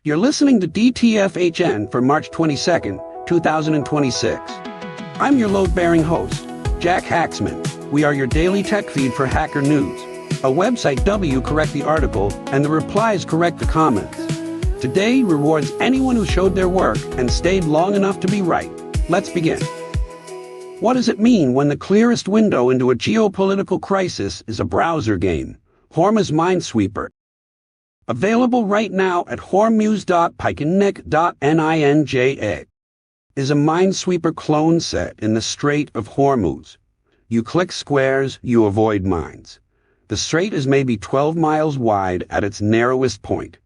You're listening to DTF for March 22nd, 2026. I'm your load-bearing host, Jack Hacksman. We are your daily tech feed for Hacker News. A website W correct the article and the replies correct the comments. Today rewards anyone who showed their work and stayed long enough to be right. Let's begin. What does it mean when the clearest window into a geopolitical crisis is a browser game? Hormuz Minesweeper. Available right now at hormuz.pikenik.ninja is a Minesweeper clone set in the Strait of Hormuz. You click squares, you avoid mines. The strait is maybe 12 miles wide at its narrowest point,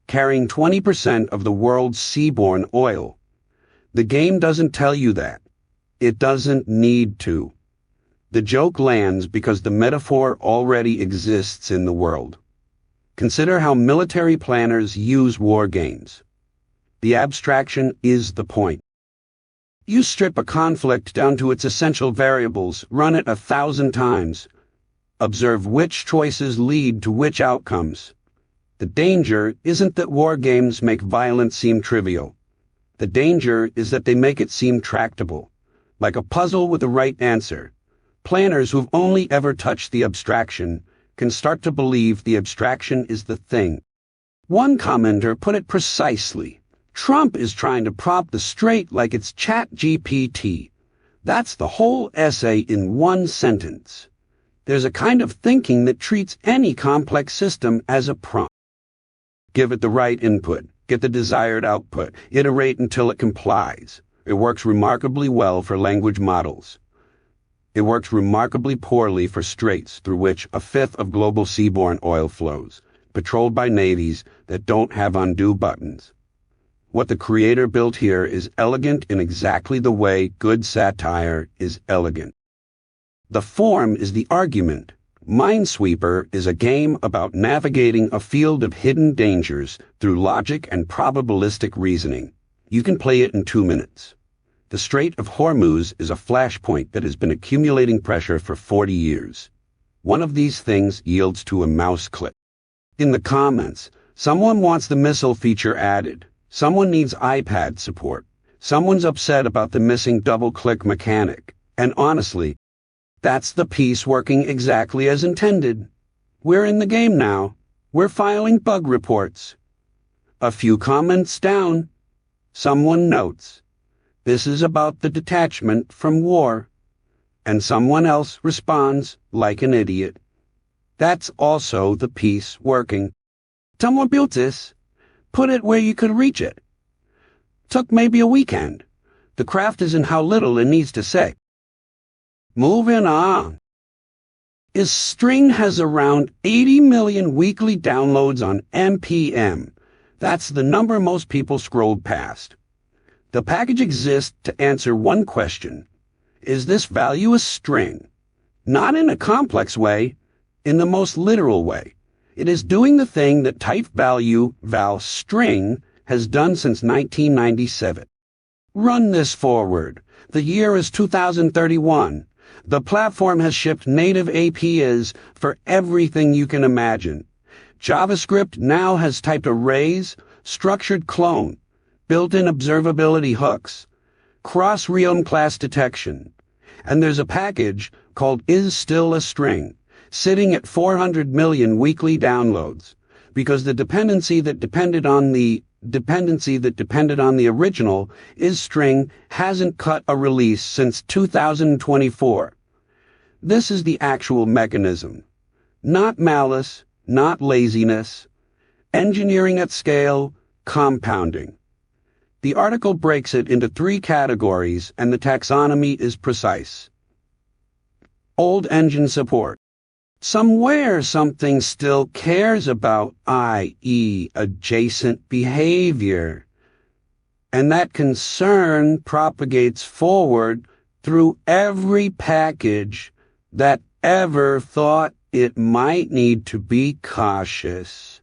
carrying 20% of the world's seaborne oil. The game doesn't tell you that. It doesn't need to. The joke lands because the metaphor already exists in the world. Consider how military planners use war games. The abstraction is the point. You strip a conflict down to its essential variables, run it 1,000 times. Observe which choices lead to which outcomes. The danger isn't that war games make violence seem trivial. The danger is that they make it seem tractable, like a puzzle with the right answer. Planners who've only ever touched the abstraction can start to believe the abstraction is the thing. One commenter put it precisely. Trump is trying to prop the strait like it's ChatGPT. That's the whole essay in one sentence. There's a kind of thinking that treats any complex system as a prompt. Give it the right input, get the desired output, iterate until it complies. It works remarkably well for language models. It works remarkably poorly for straits through which a fifth of global seaborne oil flows, patrolled by navies that don't have undo buttons. What the creator built here is elegant in exactly the way good satire is elegant. The form is the argument. Minesweeper is a game about navigating a field of hidden dangers through logic and probabilistic reasoning. You can play it in 2 minutes. The Strait of Hormuz is a flashpoint that has been accumulating pressure for 40 years. One of these things yields to a mouse click. In the comments, someone wants the missile feature added. Someone needs iPad support. Someone's upset about the missing double-click mechanic. And honestly, that's the piece working exactly as intended. We're in the game now. We're filing bug reports. A few comments down, someone notes, "This is about the detachment from war." And someone else responds, like an idiot, "That's also the piece working. Someone built this. Put it where you could reach it. Took maybe a weekend. The craft is in how little it needs to say." Moving on. Is String has around 80 million weekly downloads on NPM. That's the number most people scrolled past. The package exists to answer one question. Is this value a string? Not in a complex way, in the most literal way. It is doing the thing that type value val string has done since 1997. Run this forward. The year is 2031. The platform has shipped native APIs for everything you can imagine. JavaScript now has typed arrays, structured clone, built-in observability hooks, cross-realm class detection, and there's a package called isStillAString, sitting at 400 million weekly downloads, because the dependency that depended on the original isString hasn't cut a release since 2024. This is the actual mechanism. Not malice, not laziness. Engineering at scale, compounding. The article breaks it into 3 categories, and the taxonomy is precise. Old engine support. Somewhere something still cares about, i.e., adjacent behavior. And that concern propagates forward through every package that ever thought it might need to be cautious.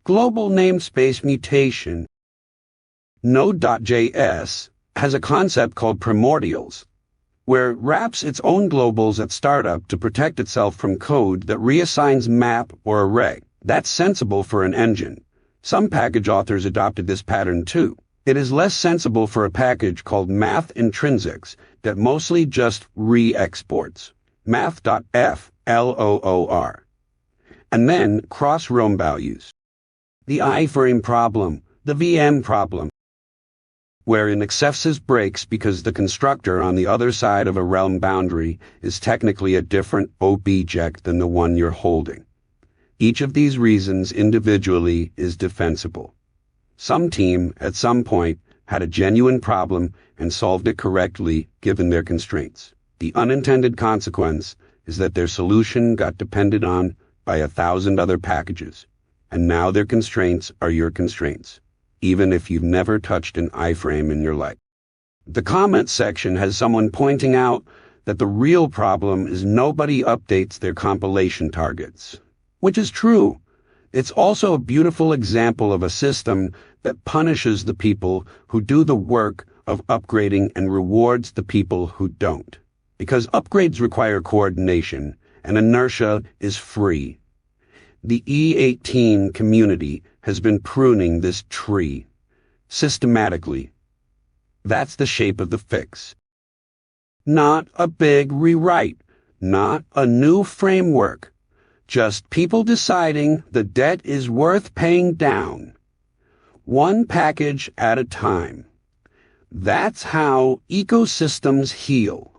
Global namespace mutation. Node.js has a concept called primordials, where it wraps its own globals at startup to protect itself from code that reassigns map or array. That's sensible for an engine. Some package authors adopted this pattern too. It is less sensible for a package called math intrinsics that mostly just re-exports math.floor and then cross-realm values. The iframe problem, the VM problem, wherein accesses breaks because the constructor on the other side of a realm boundary is technically a different object than the one you're holding. Each of these reasons individually is defensible. Some team, at some point, had a genuine problem and solved it correctly given their constraints. The unintended consequence is that their solution got depended on by 1,000 other packages, and now their constraints are your constraints, even if you've never touched an iframe in your life. The comments section has someone pointing out that the real problem is nobody updates their compilation targets, which is true. It's also a beautiful example of a system that punishes the people who do the work of upgrading and rewards the people who don't. Because upgrades require coordination, and inertia is free. The E18 community has been pruning this tree systematically. That's the shape of the fix. Not a big rewrite, not a new framework. Just people deciding the debt is worth paying down, one package at a time. That's how ecosystems heal,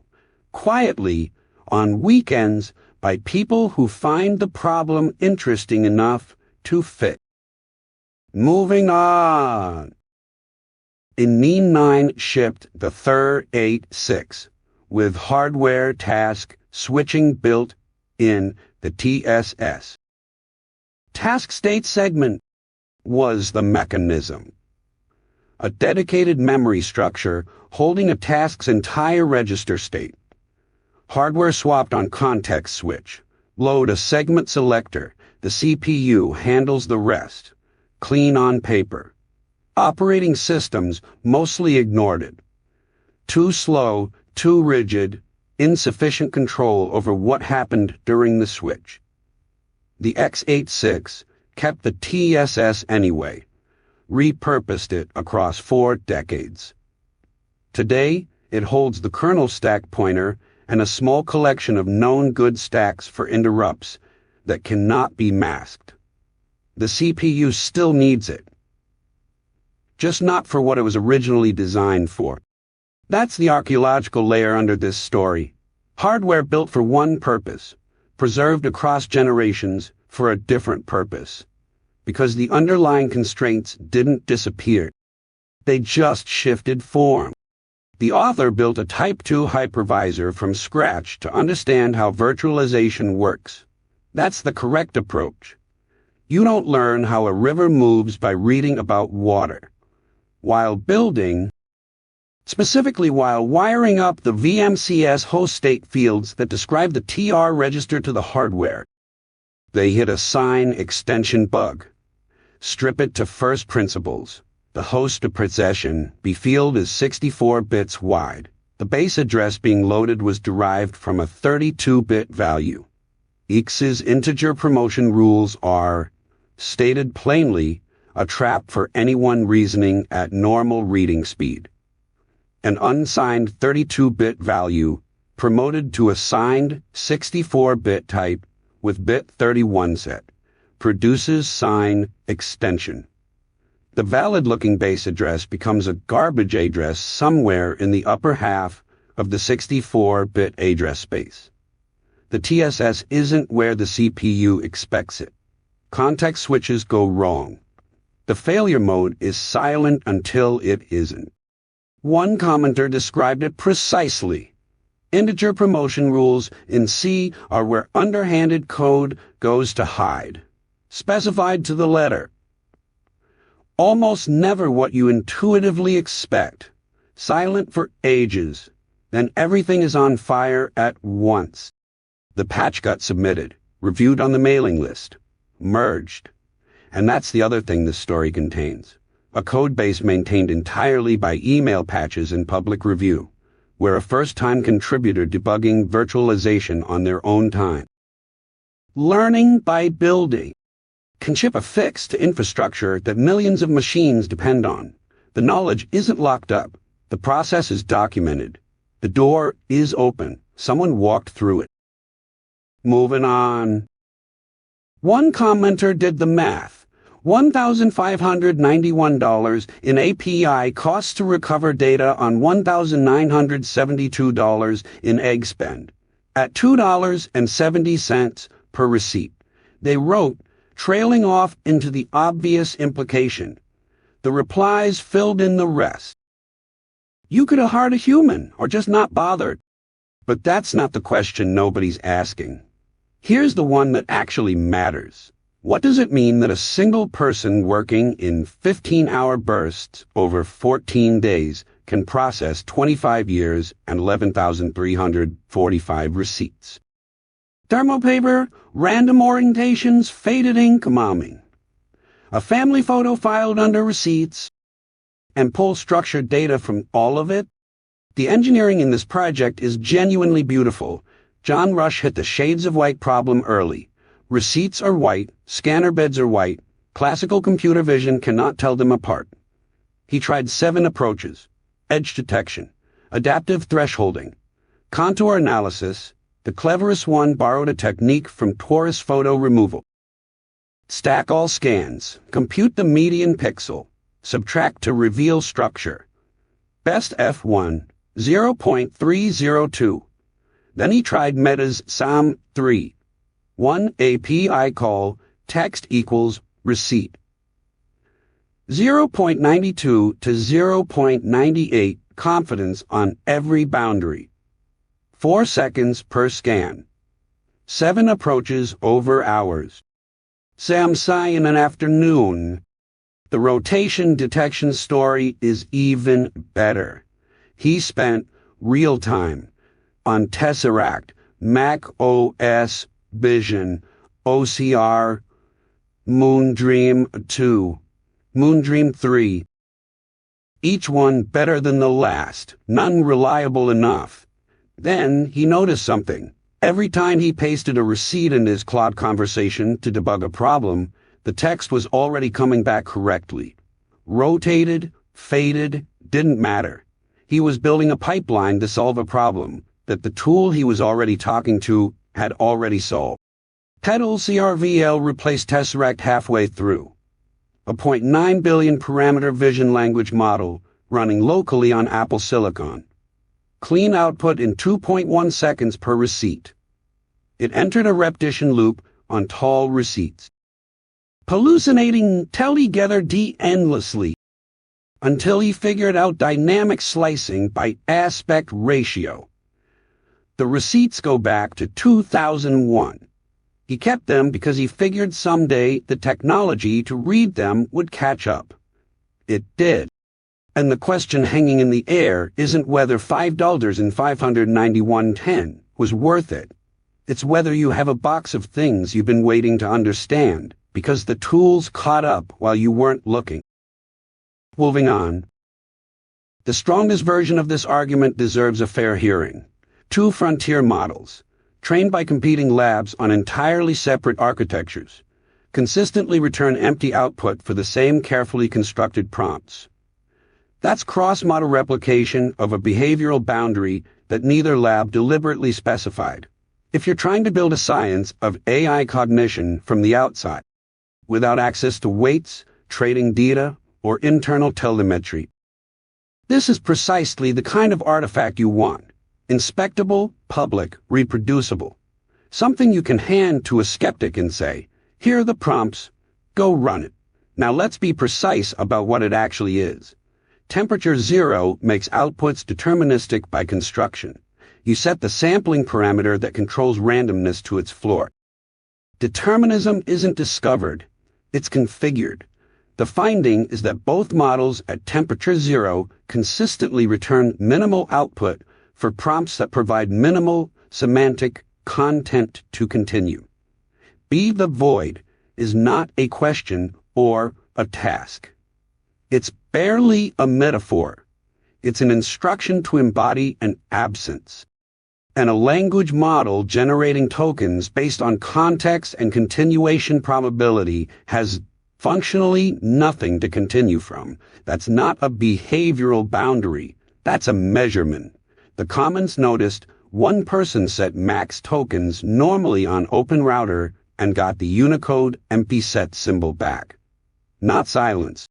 quietly, on weekends, by people who find the problem interesting enough to fix. Moving on. Inine 9 shipped the third 8.6 with hardware task switching built in the TSS. Task state segment was the mechanism. A dedicated memory structure holding a task's entire register state. Hardware swapped on context switch. Load a segment selector. The CPU handles the rest. Clean on paper. Operating systems mostly ignored it. Too slow, too rigid, insufficient control over what happened during the switch. The x86 kept the TSS anyway, repurposed it across 4 decades. Today, it holds the kernel stack pointer and a small collection of known good stacks for interrupts that cannot be masked. The CPU still needs it, just not for what it was originally designed for. That's the archaeological layer under this story. Hardware built for one purpose, preserved across generations for a different purpose. Because the underlying constraints didn't disappear. They just shifted form. The author built a Type 2 hypervisor from scratch to understand how virtualization works. That's the correct approach. You don't learn how a river moves by reading about water. While building, specifically while wiring up the VMCS host state fields that describe the TR register to the hardware, they hit a sign extension bug. Strip it to first principles. The host of possession, B field, is 64 bits wide. The base address being loaded was derived from a 32-bit value. X's integer promotion rules are, stated plainly, a trap for anyone reasoning at normal reading speed. An unsigned 32-bit value promoted to a signed 64-bit type with bit 31 set produces sign extension. The valid-looking base address becomes a garbage address somewhere in the upper half of the 64-bit address space. The TSS isn't where the CPU expects it. Context switches go wrong. The failure mode is silent until it isn't. One commenter described it precisely. Integer promotion rules in C are where underhanded code goes to hide. Specified to the letter. Almost never what you intuitively expect. Silent for ages. Then everything is on fire at once. The patch got submitted, reviewed on the mailing list, merged. And that's the other thing this story contains. A codebase maintained entirely by email patches in public review, where a first-time contributor debugging virtualization on their own time. Learning by building. can ship a fix to infrastructure that millions of machines depend on. The knowledge isn't locked up. The process is documented. The door is open. Someone walked through it. Moving on. One commenter did the math. $1,591 in API costs to recover data on $1,972 in egg spend, at $2.70 per receipt. They wrote, trailing off into the obvious implication. The replies filled in the rest. You could have hired a human, or just not bothered. But that's not the question nobody's asking. Here's the one that actually matters. What does it mean that a single person working in 15-hour bursts over 14 days can process 25 years and 11,345 receipts? Thermopaper, random orientations, faded ink, momming. A family photo filed under receipts, and pull structured data from all of it? The engineering in this project is genuinely beautiful. John Rush hit the shades of white problem early. Receipts are white, scanner beds are white, classical computer vision cannot tell them apart. He tried 7 approaches: edge detection, adaptive thresholding, contour analysis. The cleverest one borrowed a technique from torus photo removal. Stack all scans, compute the median pixel, subtract to reveal structure. Best F1, 0.302. Then he tried Meta's SAM3. 1 API call, text equals receipt. 0.92 to 0.98 confidence on every boundary. 4 seconds per scan. 7 approaches over hours. SAM-SI in an afternoon. The rotation detection story is even better. He spent real time on Tesseract, Mac OS, Vision, OCR, Moondream 2, Moondream 3. Each one better than the last, none reliable enough. Then he noticed something. Every time he pasted a receipt in his Claude conversation to debug a problem, the text was already coming back correctly. Rotated, faded, didn't matter. He was building a pipeline to solve a problem that the tool he was already talking to had already solved. Pedal CRVL replaced Tesseract halfway through. A 0.9 billion parameter vision language model running locally on Apple Silicon. Clean output in 2.1 seconds per receipt. It entered a repetition loop on tall receipts. Hallucinating together endlessly until he figured out dynamic slicing by aspect ratio. The receipts go back to 2001. He kept them because he figured someday the technology to read them would catch up. It did. And the question hanging in the air isn't whether $5.591 was worth it. It's whether you have a box of things you've been waiting to understand because the tools caught up while you weren't looking. Moving on. The strongest version of this argument deserves a fair hearing. 2 frontier models, trained by competing labs on entirely separate architectures, consistently return empty output for the same carefully constructed prompts. That's cross-model replication of a behavioral boundary that neither lab deliberately specified. If you're trying to build a science of AI cognition from the outside, without access to weights, trading data, or internal telemetry, this is precisely the kind of artifact you want. Inspectable, public, reproducible. Something you can hand to a skeptic and say, here are the prompts, go run it. Now let's be precise about what it actually is. Temperature 0 makes outputs deterministic by construction. You set the sampling parameter that controls randomness to its floor. Determinism isn't discovered, it's configured. The finding is that both models at temperature 0 consistently return minimal output for prompts that provide minimal semantic content to continue. Be the void is not a question or a task. It's barely a metaphor. It's an instruction to embody an absence. and a language model generating tokens based on context and continuation probability has functionally nothing to continue from. That's not a behavioral boundary. That's a measurement. The comments noticed one person set max tokens normally on open router and got the Unicode empty set symbol back. Not silence.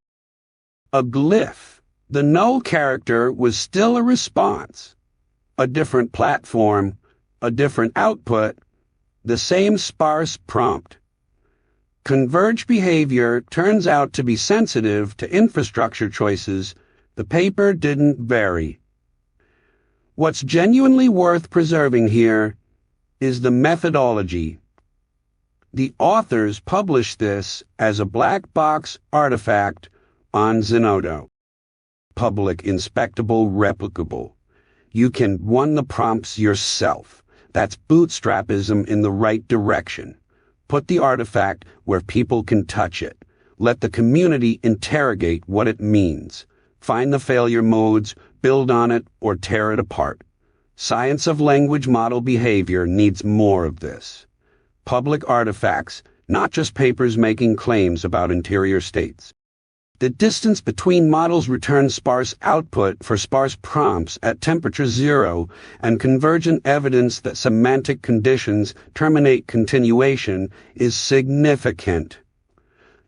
A glyph. The null character was still a response. A different platform, a different output, the same sparse prompt. Converged behavior turns out to be sensitive to infrastructure choices. The paper didn't vary. What's genuinely worth preserving here is the methodology. The authors published this as a black box artifact on Zenodo. Public, inspectable, replicable. You can run the prompts yourself. That's bootstrapism in the right direction. Put the artifact where people can touch it. Let the community interrogate what it means. Find the failure modes, build on it, or tear it apart. Science of language model behavior needs more of this. Public artifacts, not just papers making claims about interior states. The distance between models returns sparse output for sparse prompts at temperature 0 and convergent evidence that semantic conditions terminate continuation is significant.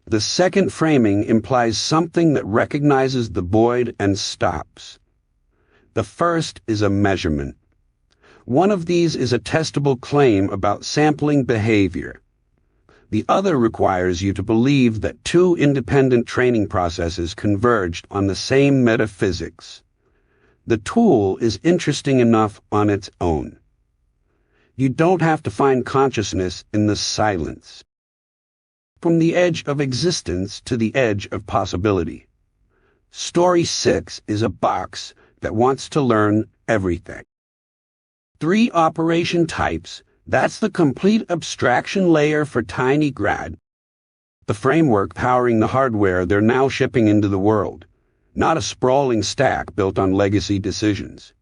The second framing implies something that recognizes the void and stops. The first is a measurement. One of these is a testable claim about sampling behavior. The other requires you to believe that two independent training processes converged on the same metaphysics. The tool is interesting enough on its own. You don't have to find consciousness in the silence. From the edge of existence to the edge of possibility. Story 6 is a box that wants to learn everything. 3 operation types. That's the complete abstraction layer for Tinygrad. The framework powering the hardware they're now shipping into the world, not a sprawling stack built on legacy decisions.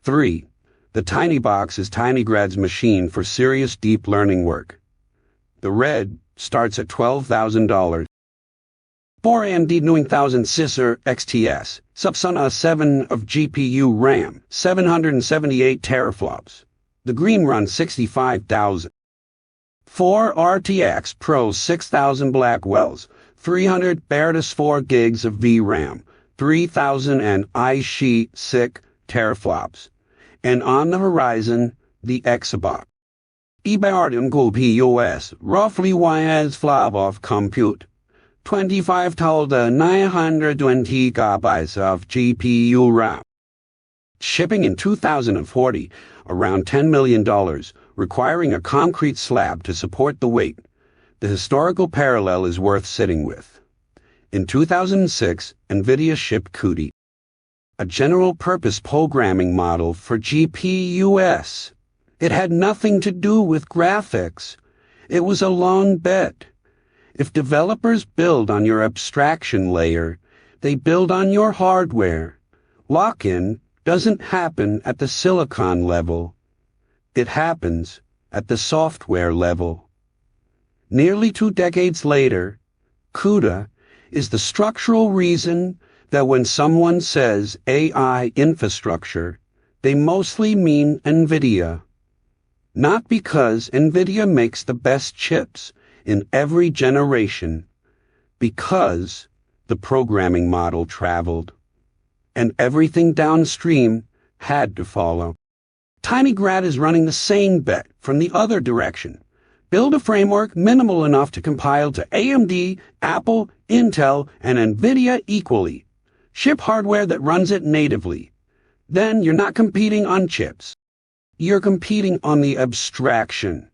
3. The Tinybox is Tinygrad's machine for serious deep learning work. The red starts at $12,000. 4 AMD 9000 Scissor XTS, Subsuna 7 of GPU RAM, 778 teraflops. The green runs 65,000. 4 RTX Pro 6000 Blackwells, 300 Berdus 4 gigs of VRAM, 3000 and iSheet 6 teraflops. And on the horizon, the Exabox. Ibardium GPUs, roughly YS Flavov compute. 25 to 920 gigabytes of GPU RAM. Shipping in 2040, around $10 million, requiring a concrete slab to support the weight. The historical parallel is worth sitting with. In 2006, NVIDIA shipped CUDA, a general-purpose programming model for GPUs. It had nothing to do with graphics. It was a long bet. If developers build on your abstraction layer, they build on your hardware. Lock-in doesn't happen at the silicon level. It happens at the software level. Nearly 2 decades later, CUDA is the structural reason that when someone says AI infrastructure, they mostly mean NVIDIA. Not because NVIDIA makes the best chips in every generation, because the programming model traveled, and everything downstream had to follow. Tinygrad is running the same bet from the other direction. Build a framework minimal enough to compile to AMD, Apple, Intel, and NVIDIA equally. Ship hardware that runs it natively. Then you're not competing on chips. You're competing on the abstraction.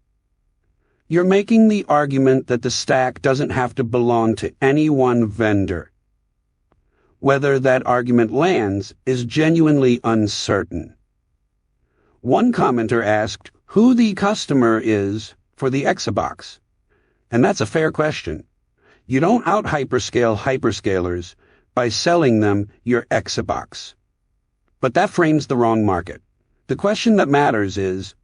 You're making the argument that the stack doesn't have to belong to any one vendor. Whether that argument lands is genuinely uncertain. One commenter asked who the customer is for the Exabox. And that's a fair question. You don't out-hyperscale hyperscalers by selling them your Exabox. But that frames the wrong market. The question that matters is,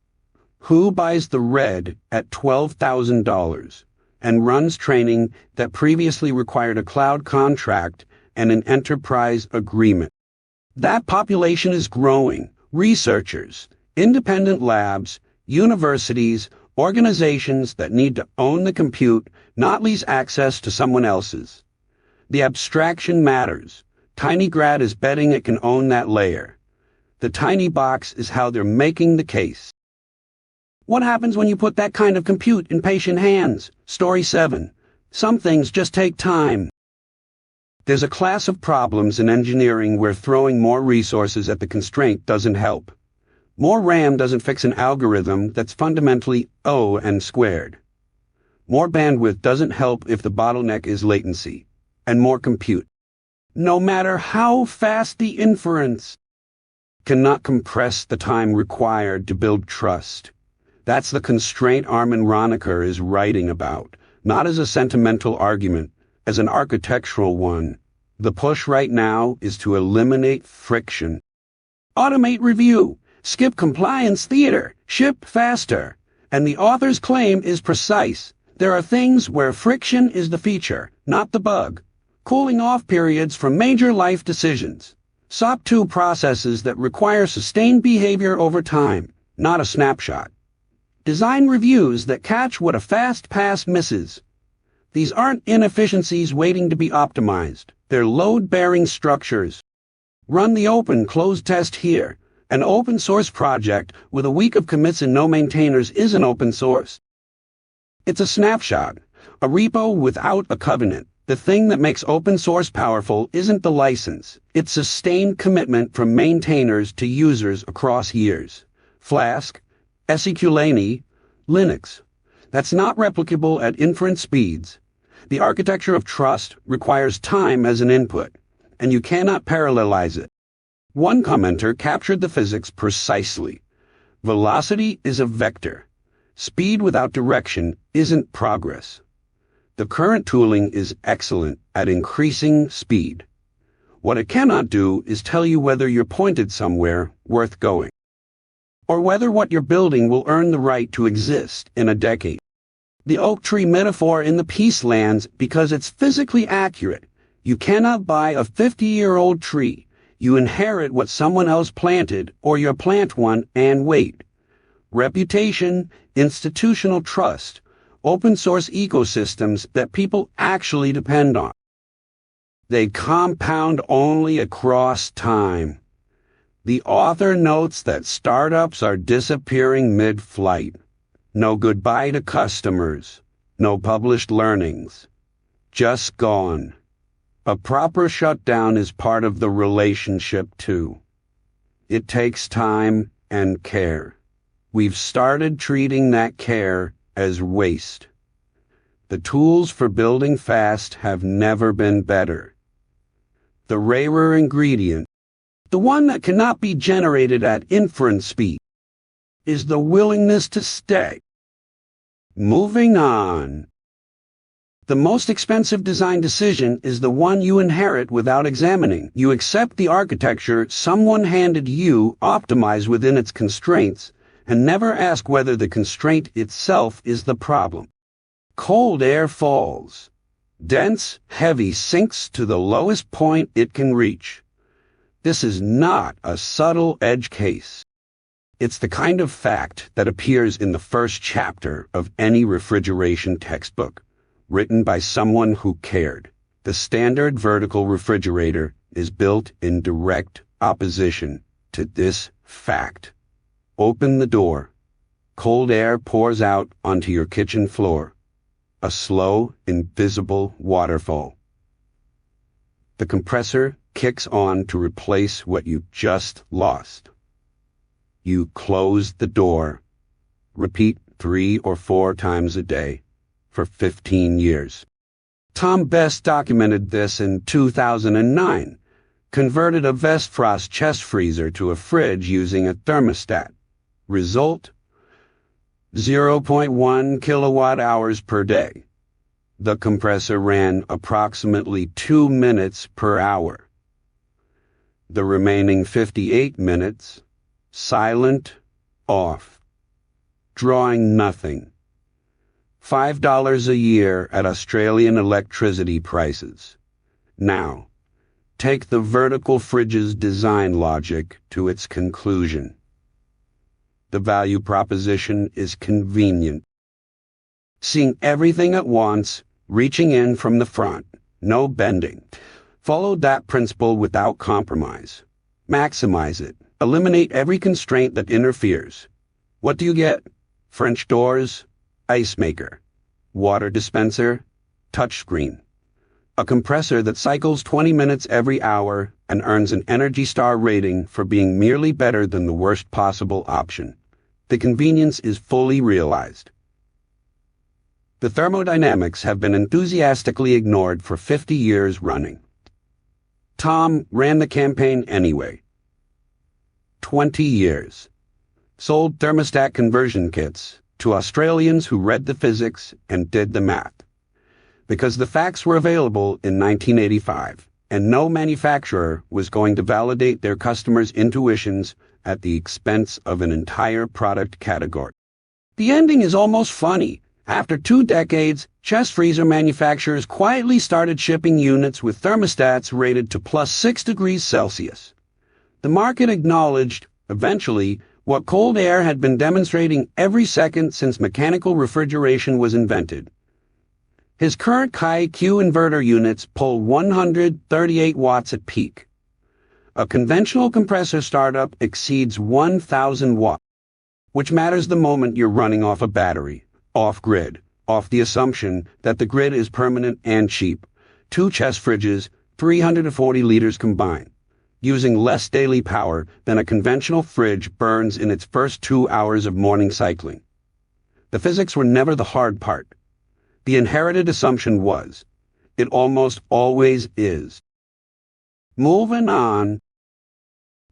who buys the red at $12,000 and runs training that previously required a cloud contract and an enterprise agreement? That population is growing. Researchers, independent labs, universities, organizations that need to own the compute, not lease access to someone else's. The abstraction matters. TinyGrad is betting it can own that layer. The Tinybox is how they're making the case. What happens when you put that kind of compute in patient hands? Story 7. Some things just take time. There's a class of problems in engineering where throwing more resources at the constraint doesn't help. More RAM doesn't fix an algorithm that's fundamentally O n squared. More bandwidth doesn't help if the bottleneck is latency. And more compute, no matter how fast the inference, cannot compress the time required to build trust. That's the constraint Armin Ronacher is writing about, not as a sentimental argument, as an architectural one. The push right now is to eliminate friction. Automate review, skip compliance theater, ship faster. And the author's claim is precise. There are things where friction is the feature, not the bug. Cooling off periods from major life decisions. SOP 2 processes that require sustained behavior over time, not a snapshot. Design reviews that catch what a fast pass misses. These aren't inefficiencies waiting to be optimized. They're load-bearing structures. Run the open-close test here. An open source project with a week of commits and no maintainers isn't open source. It's a snapshot, a repo without a covenant. The thing that makes open source powerful isn't the license. It's sustained commitment from maintainers to users across years. Flask, Esseculani, Linux. That's not replicable at inference speeds. The architecture of trust requires time as an input, and you cannot parallelize it. One commenter captured the physics precisely. Velocity is a vector. Speed without direction isn't progress. The current tooling is excellent at increasing speed. What it cannot do is tell you whether you're pointed somewhere worth going, or whether what you're building will earn the right to exist in a decade. The oak tree metaphor in the piece lands because it's physically accurate. You cannot buy a 50-year-old tree. You inherit what someone else planted, or you plant one and wait. Reputation, institutional trust, open source ecosystems that people actually depend on. They compound only across time. The author notes that startups are disappearing mid-flight. No goodbye to customers. No published learnings. Just gone. A proper shutdown is part of the relationship too. It takes time and care. We've started treating that care as waste. The tools for building fast have never been better. The rarer ingredient, the one that cannot be generated at inference speed, is the willingness to stay. Moving on. The most expensive design decision is the one you inherit without examining. You accept the architecture someone handed you, optimized within its constraints, and never ask whether the constraint itself is the problem. Cold air falls. Dense, heavy sinks to the lowest point it can reach. This is not a subtle edge case. It's the kind of fact that appears in the first chapter of any refrigeration textbook, written by someone who cared. The standard vertical refrigerator is built in direct opposition to this fact. Open the door. Cold air pours out onto your kitchen floor. A slow, invisible waterfall. The compressor kicks on to replace what you just lost. You close the door. Repeat 3 or 4 times a day for 15 years. Tom Best documented this in 2009. Converted a Vestfrost chest freezer to a fridge using a thermostat. Result? 0.1 kilowatt hours per day. The compressor ran approximately 2 minutes per hour. The remaining 58 minutes, silent, off, drawing nothing. $5 a year at Australian electricity prices. Now, take the vertical fridge's design logic to its conclusion. The value proposition is convenient. Seeing everything at once, reaching in from the front, no bending. Follow that principle without compromise. Maximize it. Eliminate every constraint that interferes. What do you get? French doors, ice maker, water dispenser, touchscreen. A compressor that cycles 20 minutes every hour and earns an Energy Star rating for being merely better than the worst possible option. The convenience is fully realized. The thermodynamics have been enthusiastically ignored for 50 years running. Tom ran the campaign anyway. 20 years. Sold thermostat conversion kits to Australians who read the physics and did the math. Because the facts were available in 1985, and no manufacturer was going to validate their customers' intuitions at the expense of an entire product category. The ending is almost funny. After 2 decades, chest freezer manufacturers quietly started shipping units with thermostats rated to plus 6 degrees Celsius. The market acknowledged, eventually, what cold air had been demonstrating every second since mechanical refrigeration was invented. His current Q inverter units pull 138 watts at peak. A conventional compressor startup exceeds 1,000 watts, which matters the moment you're running off a battery, off-grid, off the assumption that the grid is permanent and cheap. 2 chest fridges, 340 liters combined, using less daily power than a conventional fridge burns in its first 2 hours of morning cycling. The physics were never the hard part. The inherited assumption was, it almost always is. Moving on.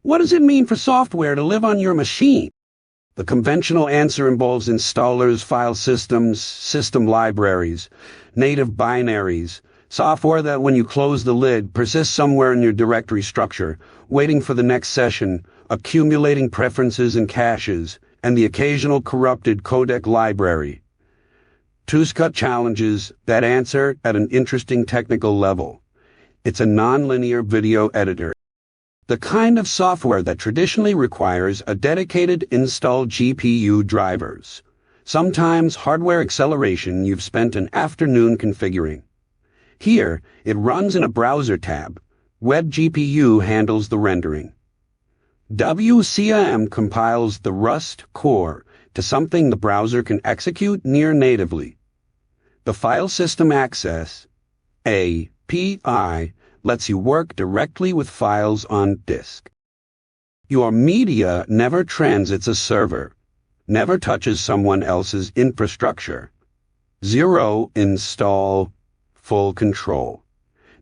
What does it mean for software to live on your machine? The conventional answer involves installers, file systems, system libraries, native binaries, software that when you close the lid persists somewhere in your directory structure, waiting for the next session, accumulating preferences and caches, and the occasional corrupted codec library. 2 SCUT challenges that answer at an interesting technical level. It's a nonlinear video editor. The kind of software that traditionally requires a dedicated installed GPU drivers. Sometimes hardware acceleration you've spent an afternoon configuring. Here, it runs in a browser tab. WebGPU handles the rendering. WCM compiles the Rust core to something the browser can execute near natively. The File System Access, API, lets you work directly with files on disk. Your media never transits a server, never touches someone else's infrastructure. 0 install, full control.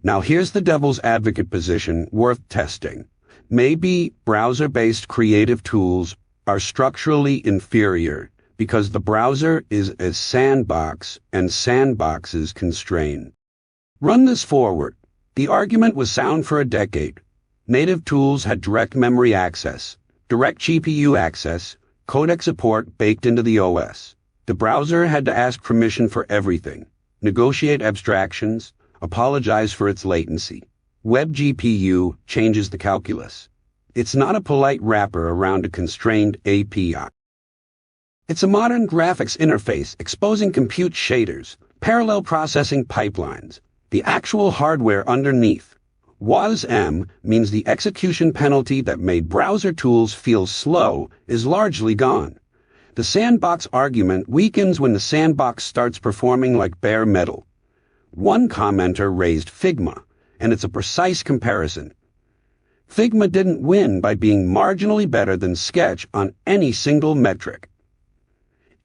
Now here's the devil's advocate position worth testing. Maybe browser-based creative tools are structurally inferior because the browser is a sandbox and sandboxes constrain. Run this forward. The argument was sound for a decade. Native tools had direct memory access, direct GPU access, codec support baked into the OS. The browser had to ask permission for everything, negotiate abstractions, apologize for its latency. WebGPU changes the calculus. It's not a polite wrapper around a constrained API. It's a modern graphics interface exposing compute shaders, parallel processing pipelines, the actual hardware underneath. WASM means the execution penalty that made browser tools feel slow is largely gone. The sandbox argument weakens when the sandbox starts performing like bare metal. One commenter raised Figma, and it's a precise comparison. Figma didn't win by being marginally better than Sketch on any single metric.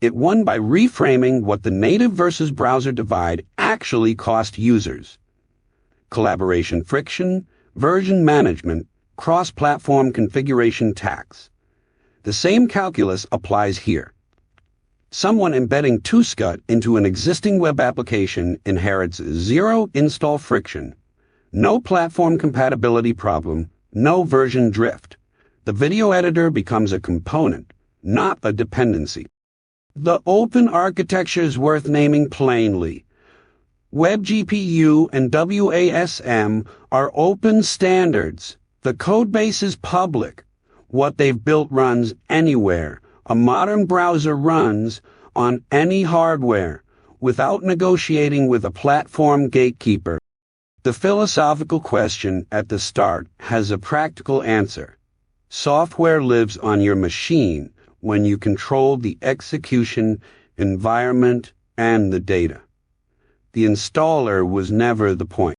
It won by reframing what the native versus browser divide actually cost users. Collaboration friction, version management, cross-platform configuration tax. The same calculus applies here. Someone embedding 2 SCUT into an existing web application inherits 0 install friction, no platform compatibility problem, no version drift. The video editor becomes a component, not a dependency. The open architecture is worth naming plainly. WebGPU and WASM are open standards. The codebase is public. What they've built runs anywhere. A modern browser runs on any hardware without negotiating with a platform gatekeeper. The philosophical question at the start has a practical answer. Software lives on your machine when you control the execution, environment, and the data. The installer was never the point.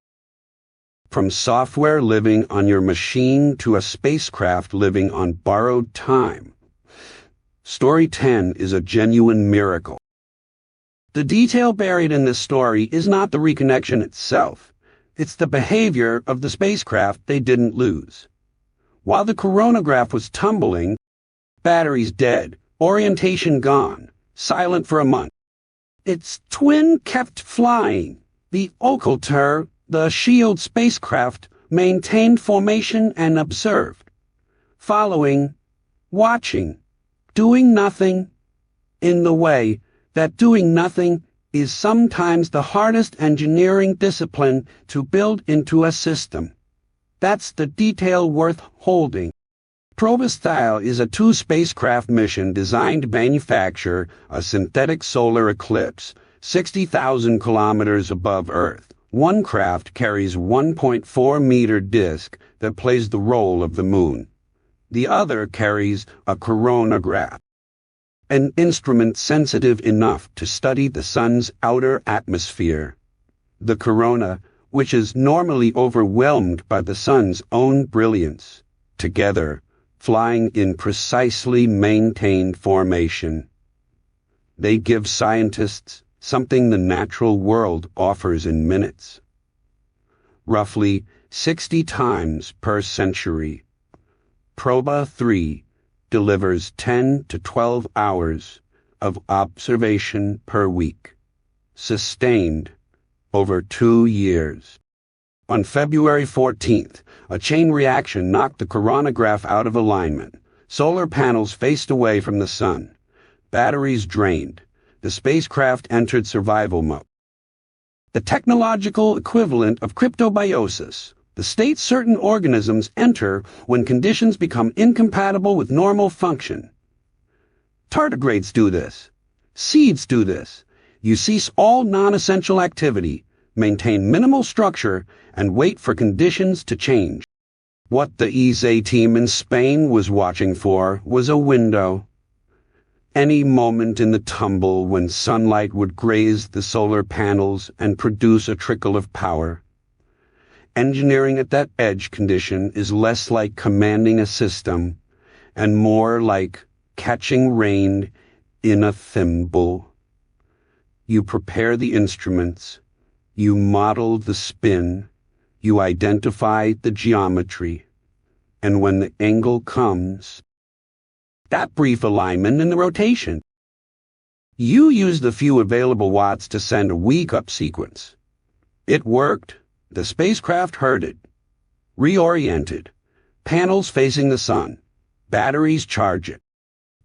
From software living on your machine to a spacecraft living on borrowed time. Story 10 is a genuine miracle. The detail buried in this story is not the reconnection itself. It's the behavior of the spacecraft they didn't lose. While the coronagraph was tumbling, batteries dead, orientation gone, silent for a month. Its twin kept flying. The occulter, the shield spacecraft, maintained formation and observed. Following, watching, doing nothing. In the way that doing nothing is sometimes the hardest engineering discipline to build into a system. That's the detail worth holding. Probostyle is a two-spacecraft mission designed to manufacture a synthetic solar eclipse 60,000 kilometers above Earth. One craft carries 1.4-meter disk that plays the role of the moon. The other carries a coronagraph, an instrument sensitive enough to study the sun's outer atmosphere. The corona, which is normally overwhelmed by the sun's own brilliance, together, flying in precisely maintained formation. They give scientists something the natural world offers in minutes. Roughly 60 times per century. Proba 3 delivers 10 to 12 hours of observation per week, sustained over 2 years. On February 14th, a chain reaction knocked the coronagraph out of alignment. Solar panels faced away from the sun. Batteries drained. The spacecraft entered survival mode. The technological equivalent of cryptobiosis, the state certain organisms enter when conditions become incompatible with normal function. Tardigrades do this. Seeds do this. You cease all non-essential activity, maintain minimal structure, and wait for conditions to change. What the ESA team in Spain was watching for was a window. Any moment in the tumble when sunlight would graze the solar panels and produce a trickle of power. Engineering at that edge condition is less like commanding a system and more like catching rain in a thimble. You prepare the instruments, you model the spin, you identify the geometry, and when the angle comes, that brief alignment in the rotation, you use the few available watts to send a weak up sequence. It worked. The spacecraft heard it. Reoriented. Panels facing the sun. Batteries charge it.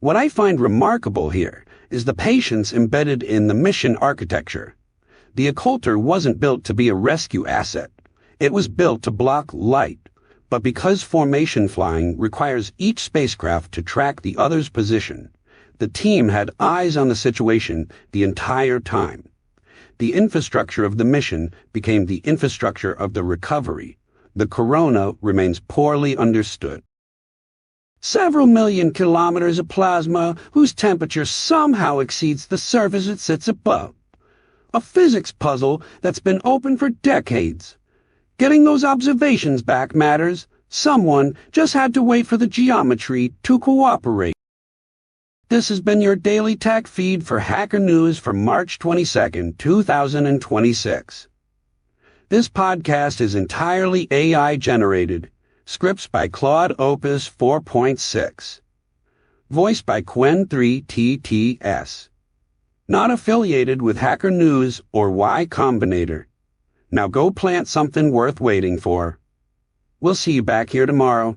What I find remarkable here is the patience embedded in the mission architecture. The occulter wasn't built to be a rescue asset. It was built to block light. But because formation flying requires each spacecraft to track the other's position, the team had eyes on the situation the entire time. The infrastructure of the mission became the infrastructure of the recovery. The corona remains poorly understood. Several million kilometers of plasma whose temperature somehow exceeds the surface it sits above. A physics puzzle that's been open for decades. Getting those observations back matters. Someone just had to wait for the geometry to cooperate. This has been your daily tech feed for Hacker News for March 22, 2026. This podcast is entirely AI generated. Scripts by Claude Opus 4.6. Voiced by Quen3TTS. Not affiliated with Hacker News or Y Combinator. Now go plant something worth waiting for. We'll see you back here tomorrow.